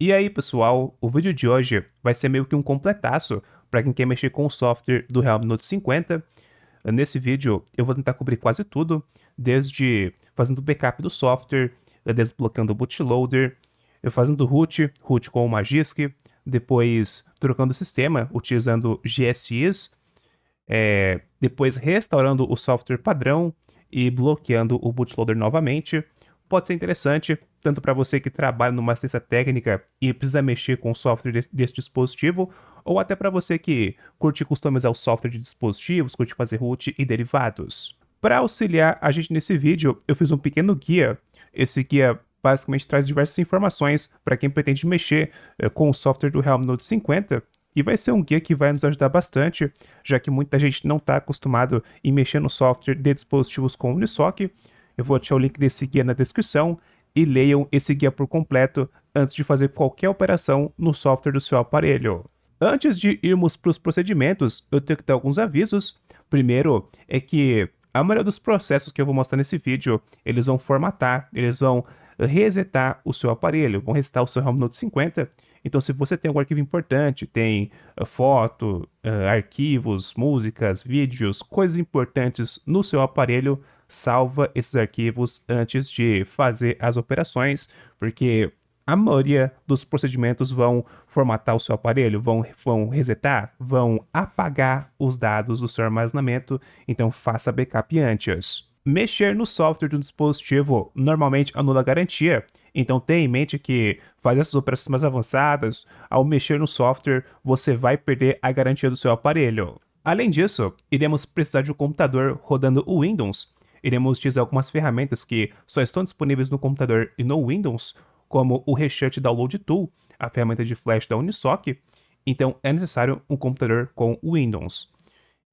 E aí, pessoal, o vídeo de hoje vai ser meio que um completaço para quem quer mexer com o software do Realme Note 50. Nesse vídeo, eu vou tentar cobrir quase tudo, desde fazendo backup do software, desbloqueando o bootloader, eu fazendo root com o Magisk, depois trocando o sistema utilizando GSIs, depois restaurando o software padrão e bloqueando o bootloader novamente. Pode ser interessante, tanto para você que trabalha numa assistência técnica e precisa mexer com o software desse dispositivo, ou até para você que curte customizar o software de dispositivos, curte fazer root e derivados. Para auxiliar a gente nesse vídeo, eu fiz um pequeno guia. Esse guia basicamente traz diversas informações para quem pretende mexer com o software do Realme Note 50, e vai ser um guia que vai nos ajudar bastante, já que muita gente não está acostumado em mexer no software de dispositivos com Unisoc. Eu vou deixar o link desse guia na descrição e leiam esse guia por completo antes de fazer qualquer operação no software do seu aparelho. Antes de irmos para os procedimentos, eu tenho que dar alguns avisos. Primeiro é que a maioria dos processos que eu vou mostrar nesse vídeo, eles vão formatar, eles vão resetar o seu aparelho, vão resetar o seu Realme Note 50. Então, se você tem algum arquivo importante, tem foto, arquivos, músicas, vídeos, coisas importantes no seu aparelho, salva esses arquivos antes de fazer as operações, porque a maioria dos procedimentos vão formatar o seu aparelho, vão resetar, vão apagar os dados do seu armazenamento, então faça backup antes. Mexer no software de um dispositivo normalmente anula a garantia, então tenha em mente que fazer essas operações mais avançadas, ao mexer no software, você vai perder a garantia do seu aparelho. Além disso, iremos precisar de um computador rodando o Windows. Iremos utilizar algumas ferramentas que só estão disponíveis no computador e no Windows, como o Reshut Download Tool, a ferramenta de flash da Unisoc. Então é necessário um computador com Windows.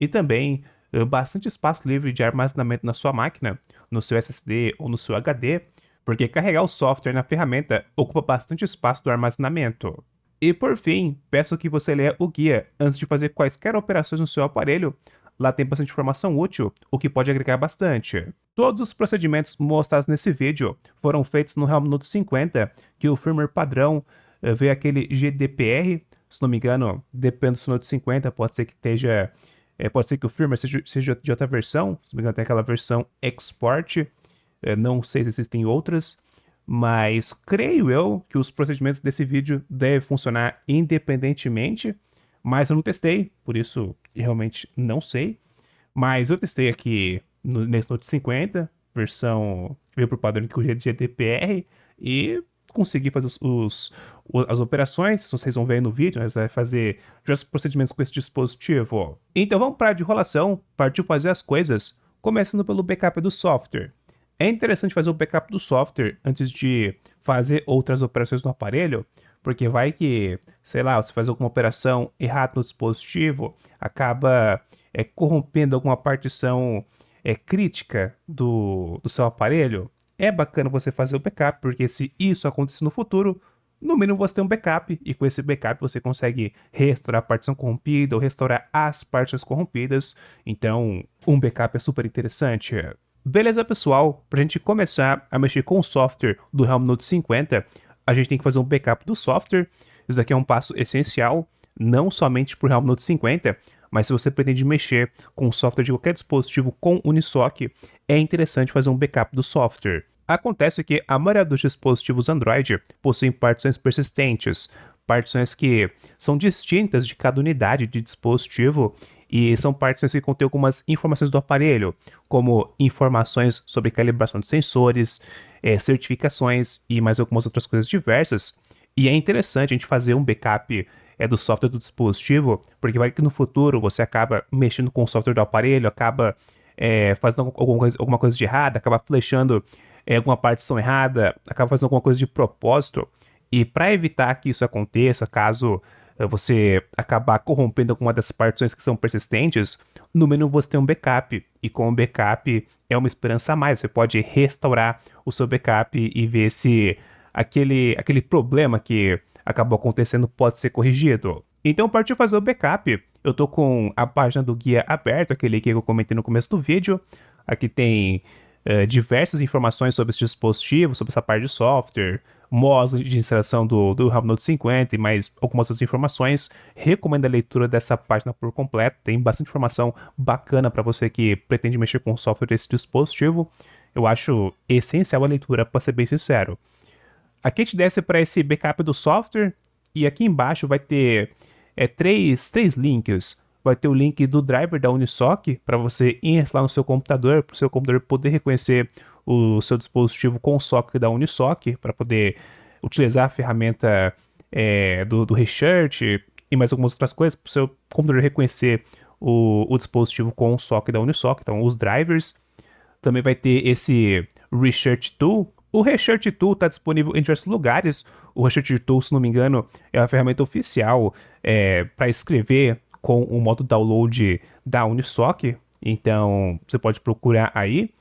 E também bastante espaço livre de armazenamento na sua máquina, no seu SSD ou no seu HD, porque carregar o software na ferramenta ocupa bastante espaço do armazenamento. E por fim, peço que você leia o guia antes de fazer quaisquer operações no seu aparelho. Lá tem bastante informação útil, o que pode agregar bastante. Todos os procedimentos mostrados nesse vídeo foram feitos no Realme Note 50, que o firmware padrão veio aquele GDPR, se não me engano, depende do Note 50, pode ser que esteja, pode ser que o firmware seja de outra versão, se não me engano tem aquela versão Export, não sei se existem outras, mas creio eu que os procedimentos desse vídeo devem funcionar independentemente, mas eu não testei, por isso realmente não sei. Mas eu testei aqui nesse Note 50, versão veio por padrão com o GDPR, e consegui fazer as operações. Vocês vão ver aí no vídeo, né? Você vai fazer diversos procedimentos com esse dispositivo. Então vamos parar de enrolação, partiu fazer as coisas, começando pelo backup do software. É interessante fazer o backup do software antes de fazer outras operações no aparelho, porque vai que, sei lá, você faz alguma operação errada no dispositivo, acaba corrompendo alguma partição crítica do seu aparelho. É bacana você fazer o backup, porque se isso acontecer no futuro, no mínimo você tem um backup, e com esse backup você consegue restaurar a partição corrompida ou restaurar as partições corrompidas. Então, um backup é super interessante. Beleza, pessoal? Para a gente começar a mexer com o software do Realme Note 50, a gente tem que fazer um backup do software. Isso aqui é um passo essencial, não somente para o Realme Note 50, mas se você pretende mexer com o software de qualquer dispositivo com Unisoc, é interessante fazer um backup do software. Acontece que a maioria dos dispositivos Android possuem partições persistentes, partições que são distintas de cada unidade de dispositivo, e são partições que contêm algumas informações do aparelho, como informações sobre calibração de sensores, certificações e mais algumas outras coisas diversas. E é interessante a gente fazer um backup do software do dispositivo, porque vai que no futuro você acaba mexendo com o software do aparelho, acaba fazendo alguma coisa de errada, acaba flechando alguma partição errada, acaba fazendo alguma coisa de propósito. E para evitar que isso aconteça, caso você acabar corrompendo alguma das partições que são persistentes, no mínimo você tem um backup, e com o backup é uma esperança a mais. Você pode restaurar o seu backup e ver se aquele problema que acabou acontecendo pode ser corrigido. Então, partiu fazer o backup. Eu tô com a página do guia aberta, aquele que eu comentei no começo do vídeo. Aqui tem diversas informações sobre esse dispositivo, sobre essa parte de software, modo de instalação do Helm Note 50 e mais algumas outras informações. Recomendo a leitura dessa página por completo, tem bastante informação bacana para você que pretende mexer com o software desse dispositivo. Eu acho essencial a leitura, para ser bem sincero. Aqui a gente desce para esse backup do software e aqui embaixo vai ter três links. Vai ter o link do driver da Unisoc para você instalar no seu computador, para o seu computador poder reconhecer o seu dispositivo com o socket da Unisoc, para poder utilizar a ferramenta do Research e mais algumas outras coisas, para o seu computador reconhecer o dispositivo com o socket da Unisoc, então os drivers. Também vai ter esse Research Tool. O Research Tool está disponível em diversos lugares. O Research Tool, se não me engano, é a ferramenta oficial para escrever com o modo download da Unisoc. Então, você pode procurar aí.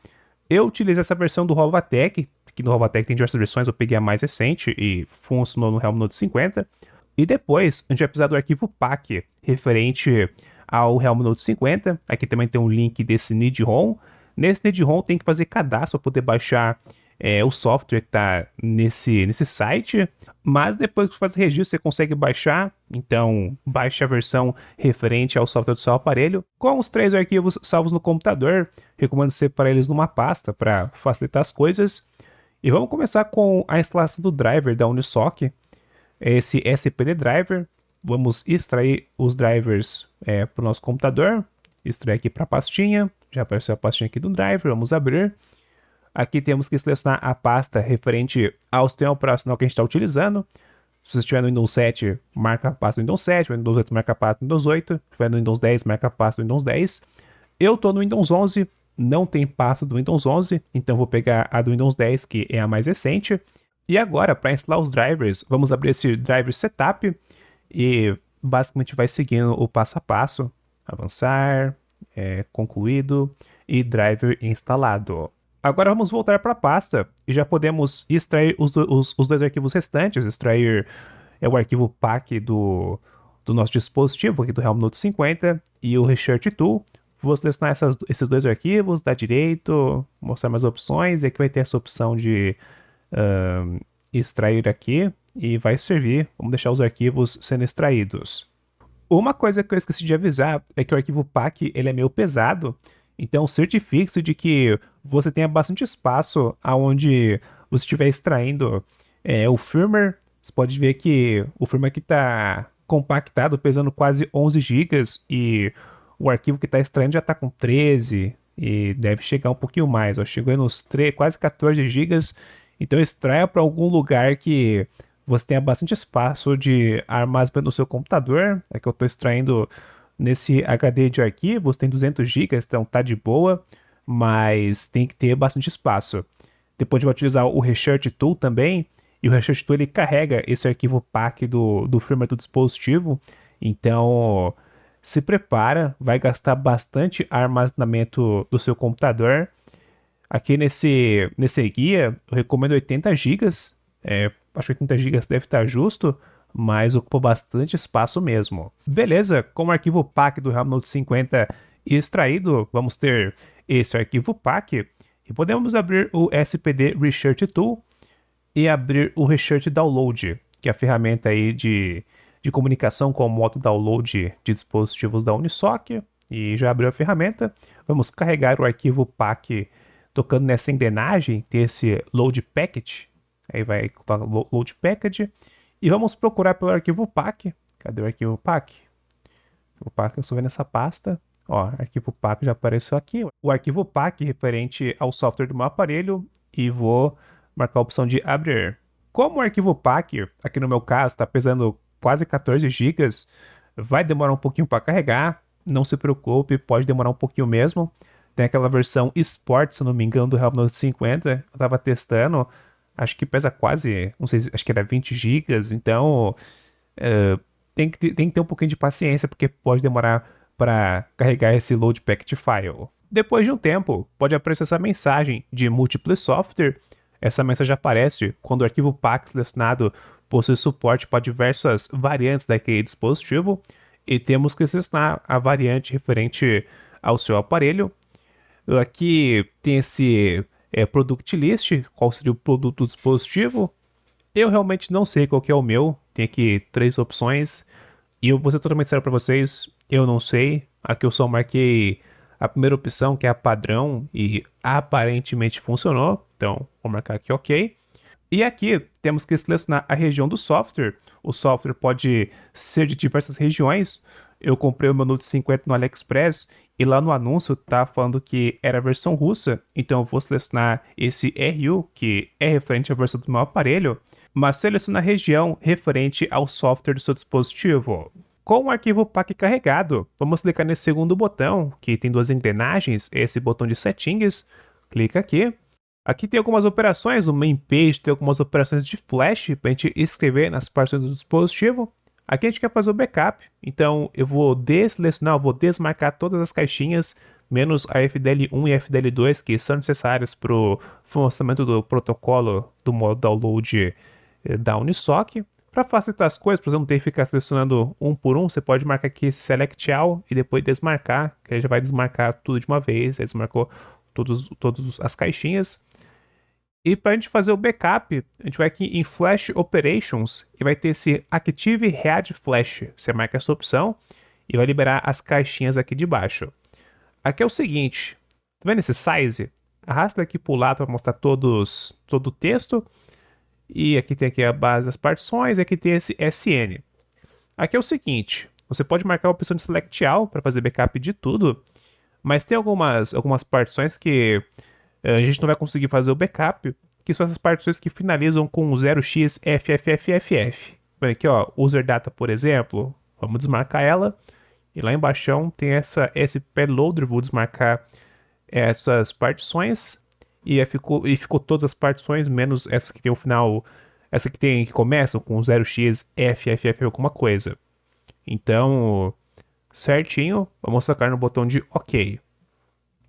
Eu utilizei essa versão do Hovatec, que no Hovatec tem diversas versões, eu peguei a mais recente e funcionou no Helm Note 50. E depois, a gente vai precisar do arquivo PAC, referente ao Helm Note 50. Aqui também tem um link desse need-ROM. Nesse need-ROM tem que fazer cadastro para poder baixar o software que está nesse site, mas depois que faz registro você consegue baixar, então baixe a versão referente ao software do seu aparelho, com os 3 arquivos salvos no computador. Recomendo separar eles numa pasta para facilitar as coisas. E vamos começar com a instalação do driver da Unisoc, esse SPD driver. Vamos extrair os drivers para o nosso computador, extrair aqui para a pastinha, já apareceu a pastinha aqui do driver, vamos abrir. Aqui temos que selecionar a pasta referente ao sistema operacional que a gente está utilizando. Se você estiver no Windows 7, marca a pasta do Windows 7, no Windows 8 marca a pasta do Windows 8, se estiver no Windows 10, marca a pasta do Windows 10. Eu estou no Windows 11, não tem pasta do Windows 11, então vou pegar a do Windows 10, que é a mais recente. E agora, para instalar os drivers, vamos abrir esse driver setup e basicamente vai seguindo o passo a passo. Avançar, concluído e driver instalado. Agora vamos voltar para a pasta e já podemos extrair os 2 arquivos restantes, extrair o arquivo PAC do nosso dispositivo, aqui do Helm Note 50, e o Research Tool. Vou selecionar esses 2 arquivos, dar direito, mostrar mais opções, e aqui vai ter essa opção de extrair aqui, e vai servir. Vamos deixar os arquivos sendo extraídos. Uma coisa que eu esqueci de avisar é que o arquivo PAC ele é meio pesado, então certifique-se de que você tenha bastante espaço aonde você estiver extraindo o firmware. Você pode ver que o firmware aqui está compactado, pesando quase 11 GB e o arquivo que está extraindo já está com 13 e deve chegar um pouquinho mais. Chegou aí nos quase 14 GB, então extraia para algum lugar que você tenha bastante espaço de armazenamento no seu computador. É que eu estou extraindo nesse HD de arquivos, tem 200 GB, então tá de boa, mas tem que ter bastante espaço. Depois a gente vai utilizar o Research Tool também, e o Research Tool ele carrega esse arquivo PAC do firmware do dispositivo, então se prepara, vai gastar bastante armazenamento do seu computador. Aqui nesse guia eu recomendo 80 GB, acho que 80 GB deve estar justo, mas ocupa bastante espaço mesmo. Beleza, com o arquivo PAC do Helm Note 50 extraído, vamos ter esse arquivo PAC e podemos abrir o SPD Research Tool e abrir o Research Download, que é a ferramenta aí de comunicação com o modo download de dispositivos da Unisoc. E já abriu a ferramenta. Vamos carregar o arquivo PAC tocando nessa engrenagem, ter esse Load Package. Aí vai para Load Package. E vamos procurar pelo arquivo PAC. Cadê o arquivo PAC? O PAC eu só vendo nessa pasta. Ó, arquivo PAC já apareceu aqui. O arquivo PAC referente ao software do meu aparelho. E vou marcar a opção de abrir. Como o arquivo PAC, aqui no meu caso, está pesando quase 14 GB, vai demorar um pouquinho para carregar. Não se preocupe, pode demorar um pouquinho mesmo. Tem aquela versão Sport, se não me engano, do Helm Note 50. Eu estava testando. Acho que pesa quase, não sei, acho que era 20 GB, então tem que ter um pouquinho de paciência, porque pode demorar para carregar esse load package file. Depois de um tempo, pode aparecer essa mensagem de Multiple Software. Essa mensagem aparece quando o arquivo PAC selecionado possui suporte para diversas variantes daquele dispositivo, e temos que selecionar a variante referente ao seu aparelho. Aqui tem esse Product List, qual seria o produto do dispositivo. Eu realmente não sei qual que é o meu, tem aqui 3 opções, e eu vou ser totalmente sério para vocês, eu não sei. Aqui eu só marquei a primeira opção, que é a padrão, e aparentemente funcionou, então vou marcar aqui OK. E aqui temos que selecionar a região do software. O software pode ser de diversas regiões. Eu comprei o meu Note 50 no AliExpress e lá no anúncio tá falando que era a versão russa, então eu vou selecionar esse RU, que é referente à versão do meu aparelho, mas seleciona a região referente ao software do seu dispositivo. Com o arquivo PAC carregado, vamos clicar nesse segundo botão, que tem 2 engrenagens, esse botão de settings. Clica aqui. Aqui tem algumas operações, o main page tem algumas operações de flash para a gente escrever nas partes do dispositivo. Aqui a gente quer fazer o backup, então eu vou desselecionar, eu vou desmarcar todas as caixinhas, menos a FDL1 e a FDL2, que são necessárias para o funcionamento do protocolo do modo download da Unisoc. Para facilitar as coisas, por exemplo, não ter que ficar selecionando um por um, você pode marcar aqui esse Select All e depois desmarcar, que aí já vai desmarcar tudo de uma vez, aí desmarcou todas as caixinhas. E para a gente fazer o backup, a gente vai aqui em Flash Operations e vai ter esse Active Read Flash. Você marca essa opção e vai liberar as caixinhas aqui de baixo. Aqui é o seguinte, tá vendo esse size? Arrasta aqui para o lado para mostrar todo o texto. E aqui tem aqui a base das partições, e aqui tem esse SN. Aqui é o seguinte, você pode marcar a opção de Select All para fazer backup de tudo, mas tem algumas partições que a gente não vai conseguir fazer o backup, que são essas partições que finalizam com 0xFFFFF. Aqui, ó, user data, por exemplo, vamos desmarcar ela. E lá embaixo tem esse payloader, vou desmarcar essas partições. E ficou todas as partições, menos essas que tem o final, essa que começam com 0xFFF alguma coisa. Então, certinho, vamos tocar no botão de OK.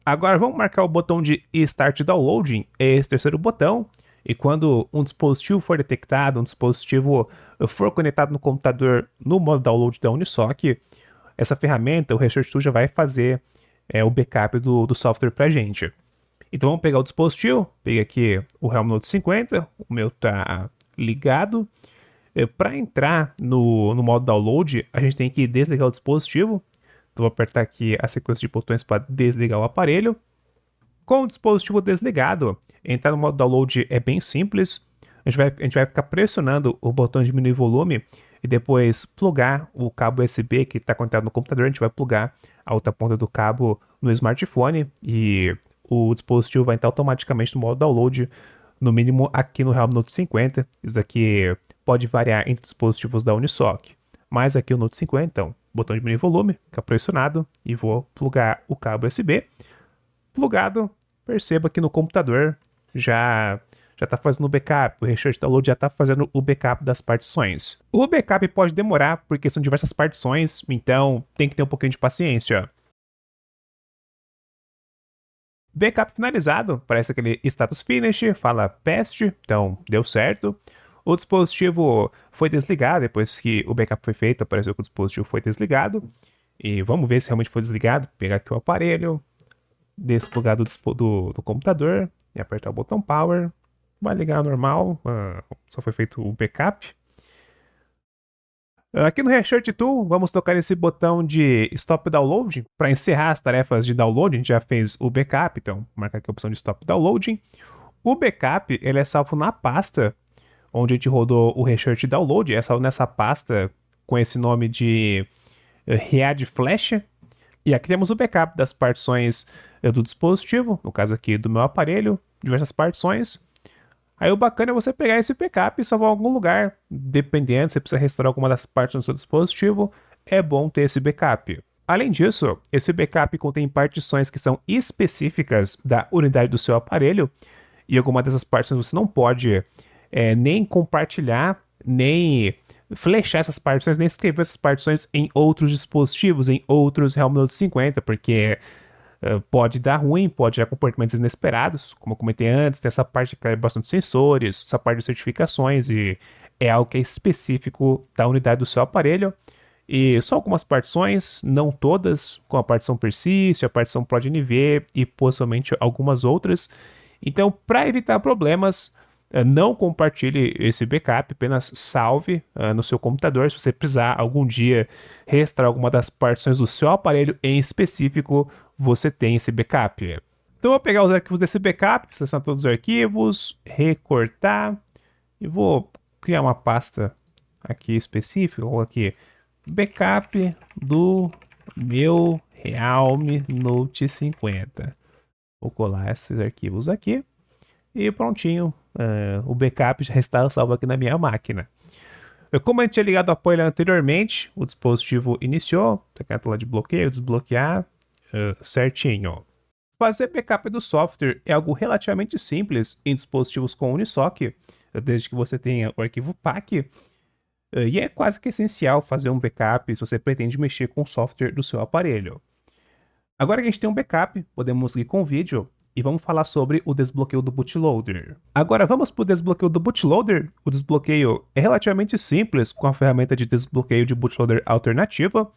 Agora vamos marcar o botão de Start Downloading, esse terceiro botão, e quando um dispositivo for detectado, um dispositivo for conectado no computador no modo download da Unisoc, essa ferramenta, o Research Tool, já vai fazer o backup do software para a gente. Então vamos pegar o dispositivo, peguei aqui o Realme Note 50, o meu está ligado. Para entrar no modo download, a gente tem que desligar o dispositivo. Então vou apertar aqui a sequência de botões para desligar o aparelho. Com o dispositivo desligado, entrar no modo download é bem simples. A gente vai ficar pressionando o botão de diminuir volume e depois plugar o cabo USB que está conectado no computador. A gente vai plugar a outra ponta do cabo no smartphone e o dispositivo vai entrar automaticamente no modo download, no mínimo aqui no Realme Note 50. Isso aqui pode variar entre dispositivos da Unisoc, mas aqui o Note 50, então, botão de diminuir volume, fica pressionado e vou plugar o cabo USB. Plugado, perceba que no computador já está fazendo o backup, o Research Download já está fazendo o backup das partições. O backup pode demorar porque são diversas partições, então tem que ter um pouquinho de paciência. Backup finalizado, parece aquele status finish, fala past, então deu certo. O dispositivo foi desligado, depois que o backup foi feito, apareceu que o dispositivo foi desligado. E vamos ver se realmente foi desligado. Pegar aqui o aparelho, desplugar do computador e apertar o botão Power. Vai ligar normal, só foi feito o backup. Aqui no Research Tool, vamos tocar nesse botão de Stop Downloading para encerrar as tarefas de download. A gente já fez o backup, então marcar aqui a opção de Stop Downloading. O backup ele é salvo na pasta onde a gente rodou o Research Download, é salvo nessa pasta com esse nome de Read Flash. E aqui temos o backup das partições do dispositivo, no caso aqui do meu aparelho, diversas partições. Aí o bacana é você pegar esse backup e salvar em algum lugar, dependendo, se você precisa restaurar alguma das partes do seu dispositivo, é bom ter esse backup. Além disso, esse backup contém partições que são específicas da unidade do seu aparelho, e alguma dessas partições você não pode nem compartilhar, nem flechar essas partições, nem escrever essas partições em outros dispositivos, em outros Realme Note 50, porque pode dar ruim, pode gerar comportamentos inesperados, como eu comentei antes, tem essa parte que é bastante sensores, essa parte de certificações, e é algo que é específico da unidade do seu aparelho. E só algumas partições, não todas, com a partição Persist, a partição ProdNV e possivelmente algumas outras. Então, para evitar problemas, Não compartilhe esse backup, apenas salve no seu computador. Se você precisar algum dia restaurar alguma das partições do seu aparelho em específico, você tem esse backup. Então eu vou pegar os arquivos desse backup, selecionar todos os arquivos, recortar e vou criar uma pasta aqui específica, vou aqui backup do meu Realme Note 50. Vou colar esses arquivos aqui e prontinho, o backup já está salvo aqui na minha máquina. Como a gente tinha ligado o aparelho anteriormente, o dispositivo iniciou, tá aqui na tela de bloqueio, desbloquear, certinho. Fazer backup do software é algo relativamente simples em dispositivos com Unisoc, desde que você tenha o arquivo PAC, e é quase que essencial fazer um backup se você pretende mexer com o software do seu aparelho. Agora que a gente tem um backup, podemos seguir com o vídeo e vamos falar sobre o desbloqueio do bootloader. Agora vamos para o desbloqueio do bootloader. O desbloqueio é relativamente simples com a ferramenta de desbloqueio de bootloader alternativa,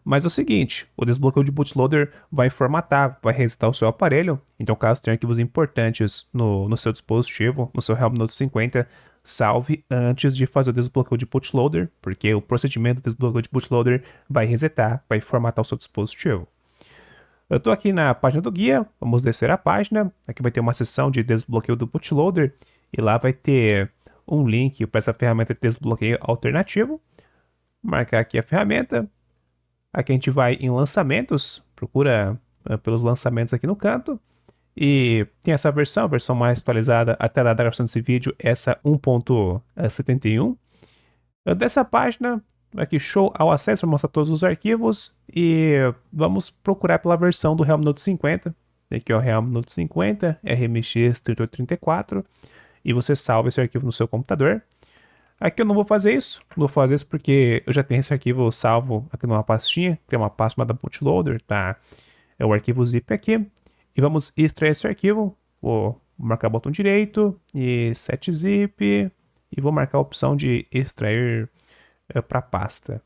mas é o seguinte, o desbloqueio de bootloader vai formatar, vai resetar o seu aparelho, então caso tenha arquivos importantes no seu dispositivo, no seu Realme Note 50, salve antes de fazer o desbloqueio de bootloader, porque o procedimento do desbloqueio de bootloader vai resetar, vai formatar o seu dispositivo. Eu estou aqui na página do guia, vamos descer a página, aqui vai ter uma seção de desbloqueio do bootloader, e lá vai ter um link para essa ferramenta de desbloqueio alternativo. Marcar aqui a ferramenta, aqui a gente vai em lançamentos, procura pelos lançamentos aqui no canto, e tem essa versão, a versão mais atualizada até a gravação desse vídeo, essa 1.71. Dessa página, aqui show ao acesso, vai mostrar todos os arquivos e vamos procurar pela versão do Realme Note 50. Aqui é o Realme Note 50, RMX 3834, e você salva esse arquivo no seu computador. Aqui eu não vou fazer isso, não vou fazer isso porque eu já tenho esse arquivo salvo aqui numa pastinha, que é uma pasta chamada bootloader, tá? É o arquivo zip aqui, e vamos extrair esse arquivo. Vou marcar o botão direito e set zip, e vou marcar a opção de extrair para pasta.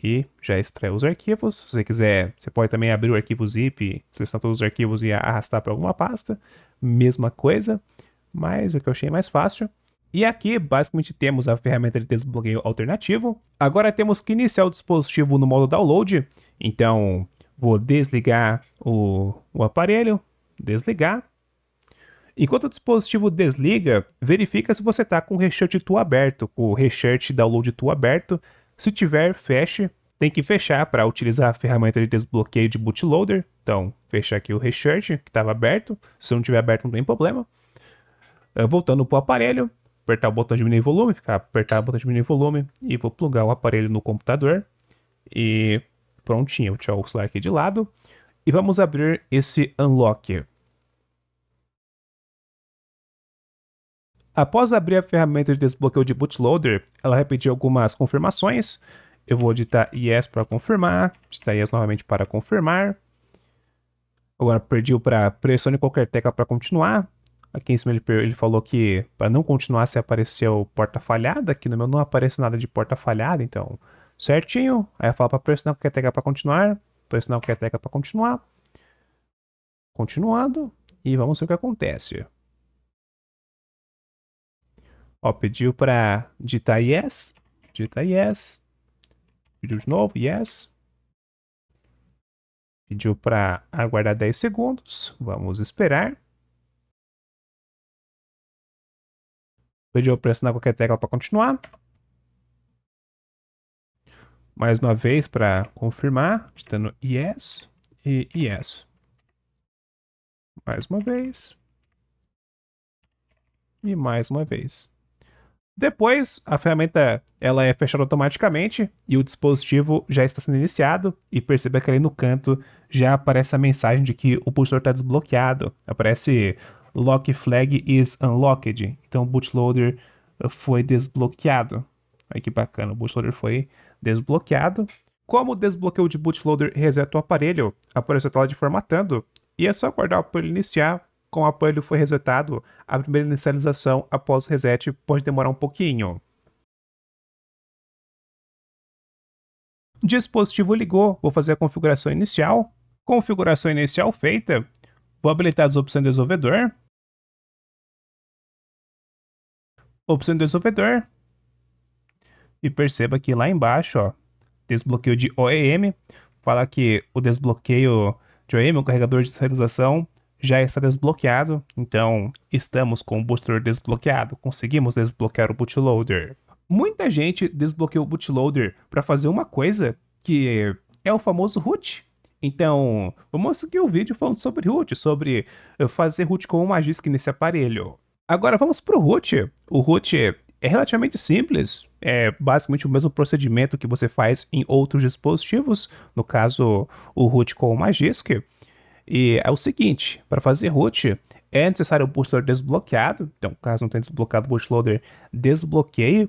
E já extraiu os arquivos. Se você quiser, você pode também abrir o arquivo zip, selecionar todos os arquivos e arrastar para alguma pasta. Mesma coisa, mas é o que eu achei mais fácil. E aqui, basicamente, temos a ferramenta de desbloqueio alternativo. Agora temos que iniciar o dispositivo no modo download. Então, vou desligar o aparelho, desligar. Enquanto o dispositivo desliga, verifica se você está com o Restart Tool aberto, com o Restart Download Tool aberto. Se tiver, feche. Tem que fechar para utilizar a ferramenta de desbloqueio de bootloader. Então, fechar aqui o Restart, que estava aberto. Se não tiver aberto, não tem problema. Voltando para o aparelho, apertar o botão de diminuir volume, apertar o botão de diminuir volume e vou plugar o aparelho no computador. E prontinho, vou tirar o celular aqui de lado. E vamos abrir esse Unlock. Após abrir a ferramenta de desbloqueio de bootloader, ela vai pedir algumas confirmações. Eu vou digitar yes para confirmar, digitar yes novamente para confirmar. Agora pediu para pressione qualquer tecla para continuar. Aqui em cima ele falou que para não continuar se apareceu porta falhada. Aqui no meu não aparece nada de porta falhada, então certinho. Aí fala para pressionar qualquer tecla para continuar, pressionar qualquer tecla para continuar. Continuando, e vamos ver o que acontece. Ó, pediu para digitar yes, digita yes, pediu de novo, yes. Pediu para aguardar 10 segundos, vamos esperar. Pediu para pressionar qualquer tecla para continuar. Mais uma vez para confirmar, digitando yes e yes. Mais uma vez. E mais uma vez. Depois, a ferramenta ela é fechada automaticamente e o dispositivo já está sendo iniciado. E perceba que ali no canto já aparece a mensagem de que o bootloader está desbloqueado. Aparece Lock Flag is Unlocked. Então o bootloader foi desbloqueado. Aí que bacana, o bootloader foi desbloqueado. Como o desbloqueio de bootloader reseta o aparelho, aparece a tela de formatando. E é só aguardar o aparelho iniciar. Com o aparelho foi resetado, a primeira inicialização após o reset pode demorar um pouquinho. O dispositivo ligou, vou fazer a configuração inicial. Configuração inicial feita, vou habilitar as opções do desenvolvedor. opção de desenvolvedor, e perceba que lá embaixo, ó, desbloqueio de OEM, fala que o desbloqueio de OEM, o carregador de serialização, já está desbloqueado, então estamos com o bootloader desbloqueado, conseguimos desbloquear o bootloader. Muita gente desbloqueou o bootloader para fazer uma coisa que é o famoso root. Então, vamos seguir o vídeo falando sobre root, sobre fazer root com o Magisk nesse aparelho. Agora vamos para o root. O root é relativamente simples, é basicamente o mesmo procedimento que você faz em outros dispositivos, no caso o root com o Magisk. E é o seguinte, para fazer root é necessário o bootloader desbloqueado, então caso não tenha desbloqueado o bootloader, desbloqueie.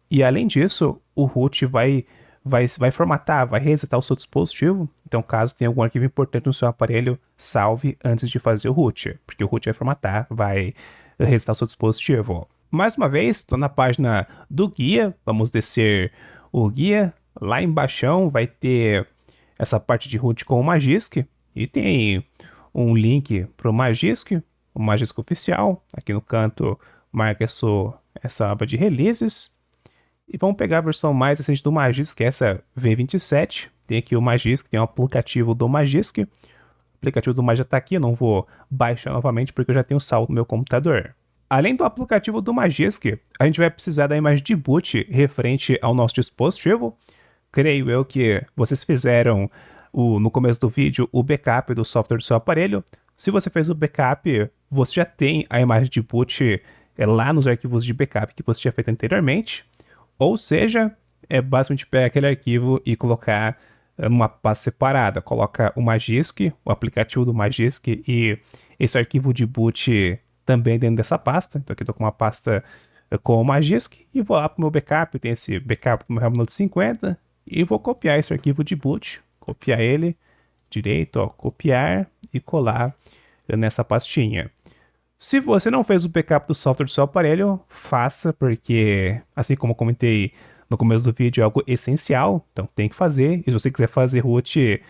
E além disso, o root vai formatar, vai resetar o seu dispositivo. Então, caso tenha algum arquivo importante no seu aparelho, salve antes de fazer o root, porque o root vai formatar, vai resetar o seu dispositivo. Mais uma vez, estou na página do guia, vamos descer o guia. Lá embaixo vai ter essa parte de root com o Magisk, e tem um link para o Magisk oficial. Aqui no canto marca essa aba de releases. E vamos pegar a versão mais recente do Magisk, que é essa V27. Tem aqui o Magisk, tem o aplicativo do Magisk. O aplicativo do Magisk já está aqui, eu não vou baixar novamente porque eu já tenho salvo no meu computador. Além do aplicativo do Magisk, a gente vai precisar da imagem de boot referente ao nosso dispositivo. Creio eu que vocês fizeram no começo do vídeo o backup do software do seu aparelho. Se você fez o backup, você já tem a imagem de boot lá nos arquivos de backup que você tinha feito anteriormente. Ou seja, é basicamente pegar aquele arquivo e colocar numa pasta separada. Coloca o Magisk, o aplicativo do Magisk e esse arquivo de boot também dentro dessa pasta. Então aqui eu estou com uma pasta com o Magisk e vou lá para o meu backup. Tem esse backup do meu Realme Note 50 e vou copiar esse arquivo de boot. Copiar ele direito, ó, copiar e colar nessa pastinha. Se você não fez o backup do software do seu aparelho, faça, porque, assim como eu comentei no começo do vídeo, é algo essencial, então tem que fazer. E se você quiser fazer root,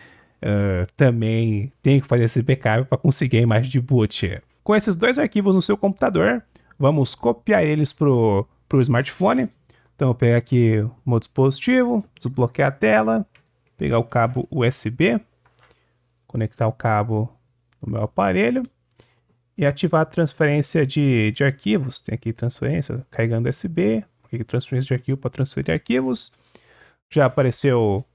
também tem que fazer esse backup para conseguir a imagem de boot. Com esses dois arquivos no seu computador, vamos copiar eles para o smartphone. Então, eu vou pegar aqui o meu dispositivo, desbloquear a tela, pegar o cabo USB, conectar o cabo no meu aparelho e ativar a transferência de arquivos. Tem aqui transferência carregando USB, aqui transferência de arquivo para transferir arquivos. Já apareceu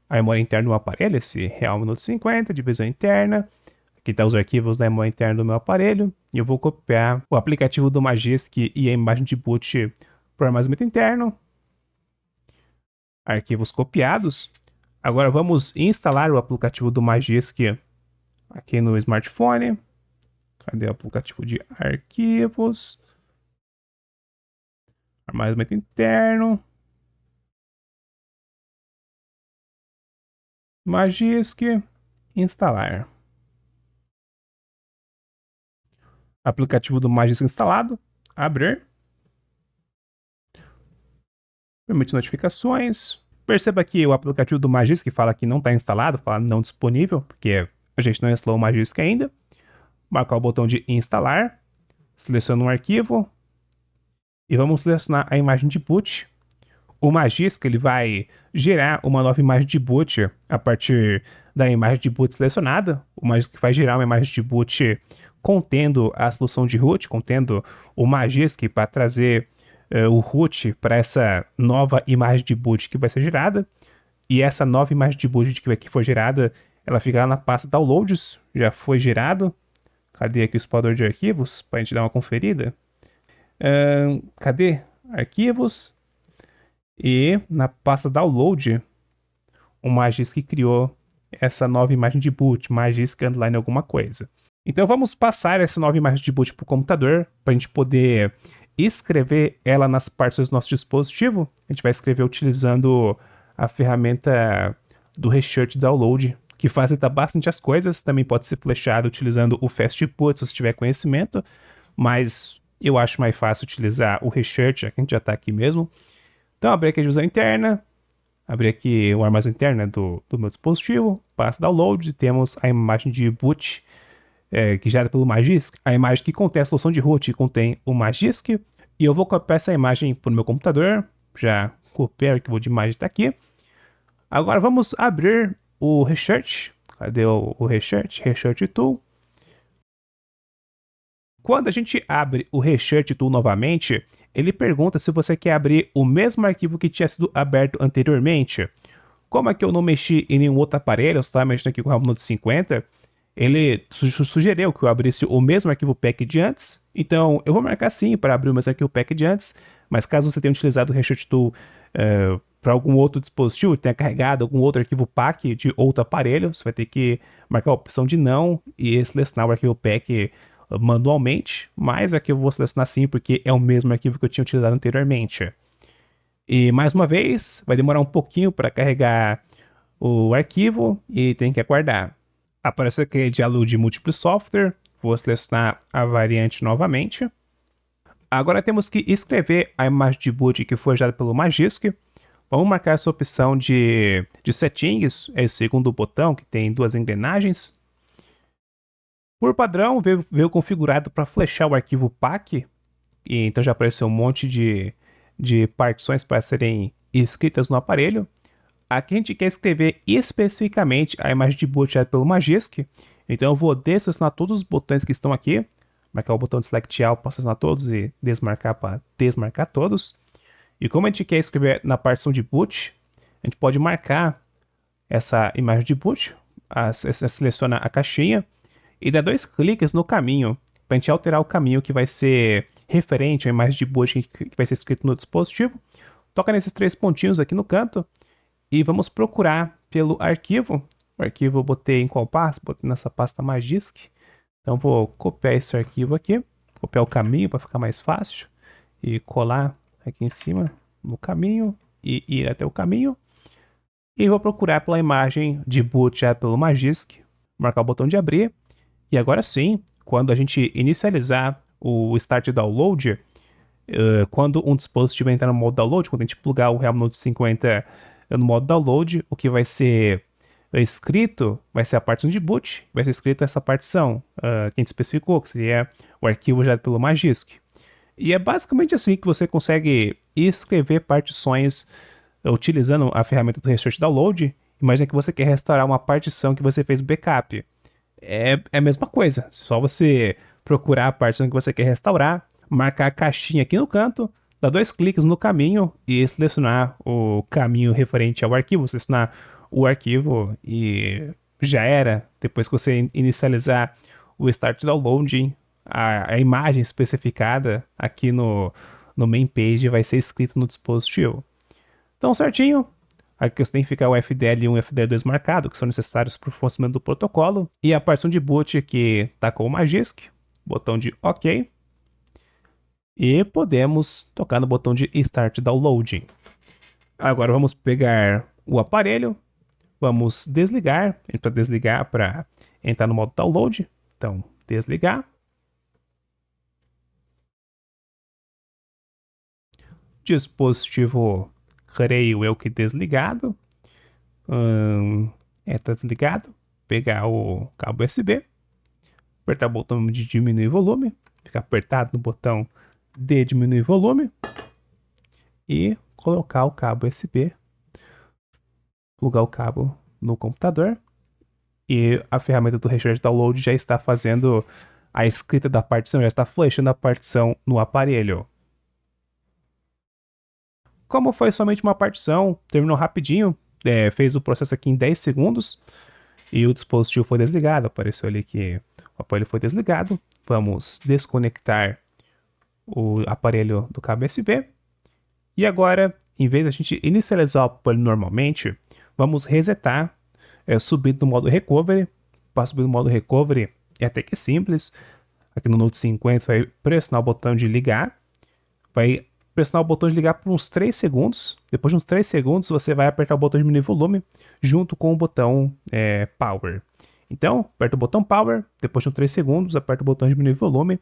a memória interna do aparelho, esse Realme Note 50, divisão interna. Aqui está os arquivos da memória interna do meu aparelho. E eu vou copiar o aplicativo do Magisk e a imagem de boot para o armazenamento interno. Arquivos copiados. Agora vamos instalar o aplicativo do Magisk aqui no smartphone. Cadê o aplicativo de arquivos? Armazenamento interno. Magisk. Instalar. Aplicativo do Magisk instalado. Abrir. Permite notificações. Perceba que o aplicativo do Magisk fala que não está instalado, fala não disponível, porque a gente não instalou o Magisk ainda. Marcar o botão de instalar. Seleciona um arquivo. E vamos selecionar a imagem de boot. O Magisk ele vai gerar uma nova imagem de boot a partir da imagem de boot selecionada. O Magisk vai gerar uma imagem de boot contendo a solução de root, contendo o Magisk para trazer o root para essa nova imagem de boot que vai ser gerada. E essa nova imagem de boot que foi gerada, ela fica lá na pasta downloads, já foi gerado. Cadê aqui o explorador de arquivos para a gente dar uma conferida? Cadê? Arquivos. E na pasta download, o Magisk criou essa nova imagem de boot, Magisk underline alguma coisa. Então vamos passar essa nova imagem de boot para o computador, para a gente poder escrever ela nas partes do nosso dispositivo. A gente vai escrever utilizando a ferramenta do Reshirt Download, que facilita bastante as coisas. Também pode ser flechado utilizando o Fast Put, se você tiver conhecimento, mas eu acho mais fácil utilizar o Reshirt, já que a gente já está aqui mesmo. Então, abrir aqui a divisão interna, abrir aqui o armazém interno do meu dispositivo, passa download, temos a imagem de boot, que gerada pelo Magisk, a imagem que contém a solução de root, contém o Magisk, E eu vou copiar essa imagem para o meu computador. Já copiei o arquivo de imagem, está aqui. Agora vamos abrir o Research. Cadê o Research? Research Tool. Quando a gente abre o Research Tool novamente, ele pergunta se você quer abrir o mesmo arquivo que tinha sido aberto anteriormente. Como é que eu não mexi em nenhum outro aparelho, eu estava mexendo aqui com o Realme Note 50, ele sugeriu que eu abrisse o mesmo arquivo PEC de antes. Então eu vou marcar sim para abrir o mesmo arquivo PEC de antes, mas caso você tenha utilizado o Research Tool para algum outro dispositivo, tenha carregado algum outro arquivo PAC de outro aparelho, você vai ter que marcar a opção de não e selecionar o arquivo PEC manualmente, mas aqui eu vou selecionar sim porque é o mesmo arquivo que eu tinha utilizado anteriormente. E mais uma vez, vai demorar um pouquinho para carregar o arquivo e tem que aguardar. Aparece aqui diálogo de múltiplo software, vou selecionar a variante novamente. Agora temos que escrever a imagem de boot que foi gerada pelo Magisk. Vamos marcar essa opção de settings, é o segundo botão que tem duas engrenagens. Por padrão, veio configurado para flechar o arquivo PAC, e então já apareceu um monte de partições para serem escritas no aparelho. Aqui a gente quer escrever especificamente a imagem de boot gerada pelo Magisk, então eu vou desselecionar todos os botões que estão aqui, marcar o botão de Select All para selecionar todos e desmarcar para desmarcar todos. E como a gente quer escrever na partição de boot, a gente pode marcar essa imagem de boot, seleciona a caixinha e dá 2 cliques no caminho para a gente alterar o caminho que vai ser referente à imagem de boot que vai ser escrito no dispositivo. Toca nesses 3 pontinhos aqui no canto e vamos procurar pelo arquivo. O arquivo eu botei em qual pasta? Botei nessa pasta Magisk. Então vou copiar esse arquivo aqui, copiar o caminho para ficar mais fácil e colar aqui em cima no caminho e ir até o caminho. E vou procurar pela imagem de boot já pelo Magisk, marcar o botão de abrir. E agora sim, quando a gente inicializar o Start Download, quando um dispositivo entrar no modo download, quando a gente plugar o Realme Note 50 no modo download, o que vai ser escrito vai ser a partição de boot, vai ser escrito essa partição que a gente especificou, que seria o arquivo gerado pelo Magisk. E é basicamente assim que você consegue escrever partições utilizando a ferramenta do Research Download. Imagina que você quer restaurar uma partição que você fez backup. É a mesma coisa, só você procurar a partição que você quer restaurar, marcar a caixinha aqui no canto, dar 2 cliques no caminho e selecionar o caminho referente ao arquivo, selecionar o arquivo e já era. Depois que você inicializar o Start Downloading, a imagem especificada aqui no main page vai ser escrita no dispositivo. Então, certinho. Aqui você tem que ficar o FDL1 e o FDL2 marcado, que são necessários para o funcionamento do protocolo. E a partição de boot que está com o Magisk, botão de OK. E podemos tocar no botão de Start Downloading. Agora vamos pegar o aparelho, vamos desligar, para desligar para entrar no modo download. Então, desligar. Dispositivo, creio eu que desligado. Tá desligado. Pegar o cabo USB. Apertar o botão de diminuir volume. Ficar apertado no botão de diminuir volume. E colocar o cabo USB. Plugar o cabo no computador. E a ferramenta do Research Download já está fazendo a escrita da partição, já está flechando a partição no aparelho. Como foi somente uma partição, terminou rapidinho, fez o processo aqui em 10 segundos e o dispositivo foi desligado. Apareceu ali que o aparelho foi desligado. Vamos desconectar o aparelho do cabo USB. E agora, em vez de a gente inicializar o aparelho normalmente, vamos resetar, subindo no modo Recovery. Para subir no modo Recovery é até que simples. Aqui no Note 50 vai pressionar o botão de ligar, vai pressionar o botão de ligar por uns 3 segundos. Depois de uns 3 segundos, você vai apertar o botão de diminuir volume junto com o botão Power. Então, aperta o botão Power, depois de uns 3 segundos, aperta o botão de diminuir volume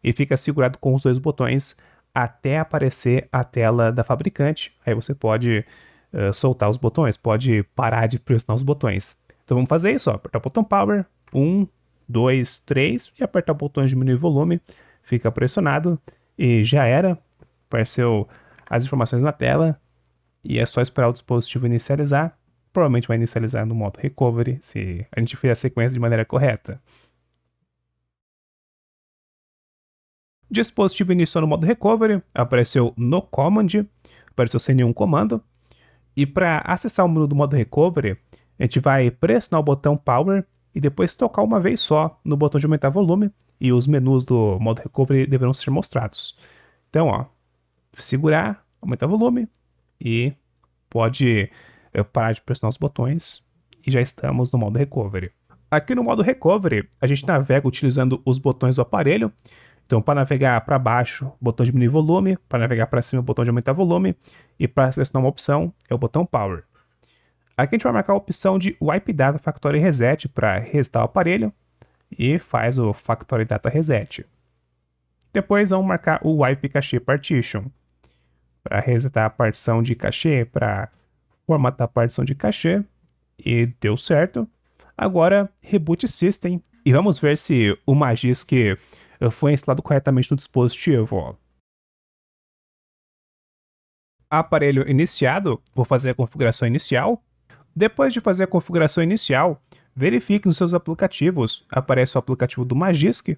e fica segurado com os 2 botões até aparecer a tela da fabricante. Aí você pode soltar os botões, pode parar de pressionar os botões. Então vamos fazer isso, ó. Apertar o botão Power, 1, 2, 3 e apertar o botão de diminuir volume, fica pressionado e já era. apareceu as informações na tela e é só esperar o dispositivo inicializar. Provavelmente vai inicializar no modo recovery, se a gente fizer a sequência de maneira correta. Dispositivo iniciou no modo recovery, apareceu no command, apareceu sem nenhum comando. E para acessar o menu do modo recovery, a gente vai pressionar o botão power e depois tocar uma vez só no botão de aumentar volume e os menus do modo recovery deverão ser mostrados. Então, ó, segurar, aumentar volume e pode parar de pressionar os botões e já estamos no modo recovery. Aqui no modo recovery, a gente navega utilizando os botões do aparelho. Então, para navegar para baixo, botão de diminuir volume, para navegar para cima, o botão de aumentar volume, e para selecionar uma opção, é o botão Power. Aqui a gente vai marcar a opção de Wipe Data Factory Reset para resetar o aparelho, e faz o Factory Data Reset. Depois vamos marcar o Wipe Cache Partition, para resetar a partição de cache, para formatar a partição de cache, e deu certo. Agora, Reboot System, e vamos ver se o Magisk foi instalado corretamente no dispositivo. Aparelho iniciado, vou fazer a configuração inicial. Depois de fazer a configuração inicial, verifique nos seus aplicativos, aparece o aplicativo do Magisk.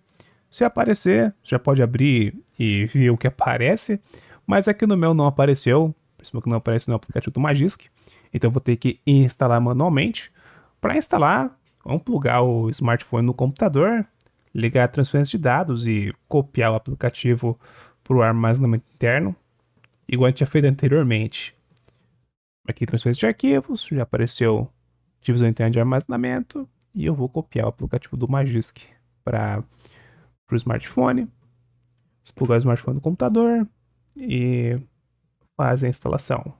Se aparecer, já pode abrir e ver o que aparece, mas aqui no meu não apareceu, principalmente que não aparece no aplicativo do Magisk, então vou ter que instalar manualmente. Para instalar, vamos plugar o smartphone no computador, ligar a transferência de dados e copiar o aplicativo para o armazenamento interno, igual a gente tinha feito anteriormente. Aqui, transferência de arquivos, já apareceu divisão interna de armazenamento, e eu vou copiar o aplicativo do Magisk para o smartphone, plugar o smartphone no computador e fazer a instalação.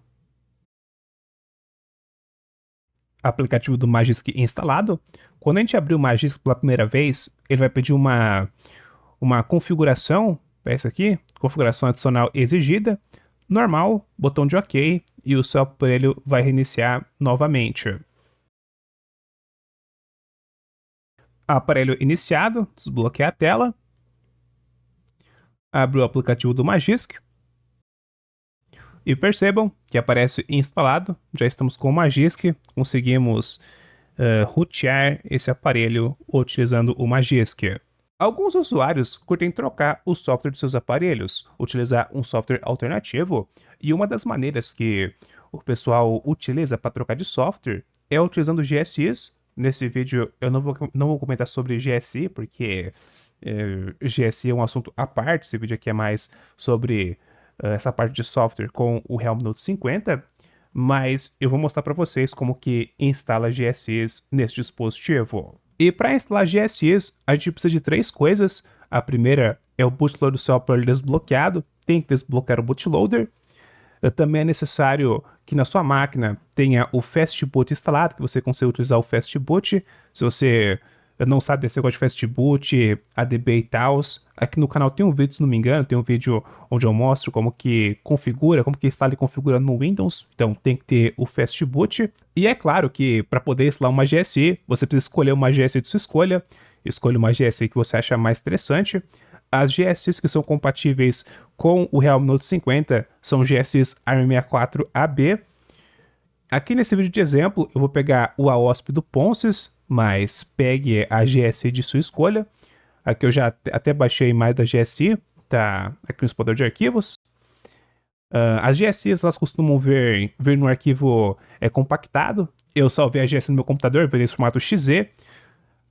Aplicativo do Magisk instalado. Quando a gente abrir o Magisk pela primeira vez, ele vai pedir uma configuração, essa aqui, configuração adicional exigida, normal, botão de OK, e o seu aparelho vai reiniciar novamente. Aparelho iniciado, desbloquear a tela, abre o aplicativo do Magisk, e percebam que aparece instalado, já estamos com o Magisk, conseguimos rotear esse aparelho utilizando o Magisk. Alguns usuários curtem trocar o software de seus aparelhos, utilizar um software alternativo, e uma das maneiras que o pessoal utiliza para trocar de software é utilizando GSIs. Nesse vídeo eu não vou comentar sobre GSI, porque GSI é um assunto à parte, esse vídeo aqui é mais sobre essa parte de software com o Realme Note 50, mas eu vou mostrar para vocês como que instala GSIs nesse dispositivo. E para instalar GSIs, a gente precisa de 3 coisas. A primeira é o bootloader do seu aparelho desbloqueado, tem que desbloquear o bootloader. Também é necessário que na sua máquina tenha o Fastboot instalado, que você consiga utilizar o Fastboot. Se você não sabe desse negócio de Fastboot, ADB e tal, aqui no canal tem um vídeo, se não me engano, tem um vídeo onde eu mostro como que configura, como que instala e configura no Windows. Então tem que ter o Fastboot. E é claro que para poder instalar uma GSI, você precisa escolher uma GSI de sua escolha. Escolha uma GSI que você acha mais interessante. As GSIs que são compatíveis com o Realme Note 50 são GSIs ARM64AB. Aqui nesse vídeo de exemplo, eu vou pegar o AOSP do Ponsys, mas pegue a GSI de sua escolha. Aqui eu já até baixei mais da GSI, tá aqui no explorador de arquivos. As GSIs, elas costumam vir no arquivo compactado. Eu salvei a GSI no meu computador, veio nesse formato XZ.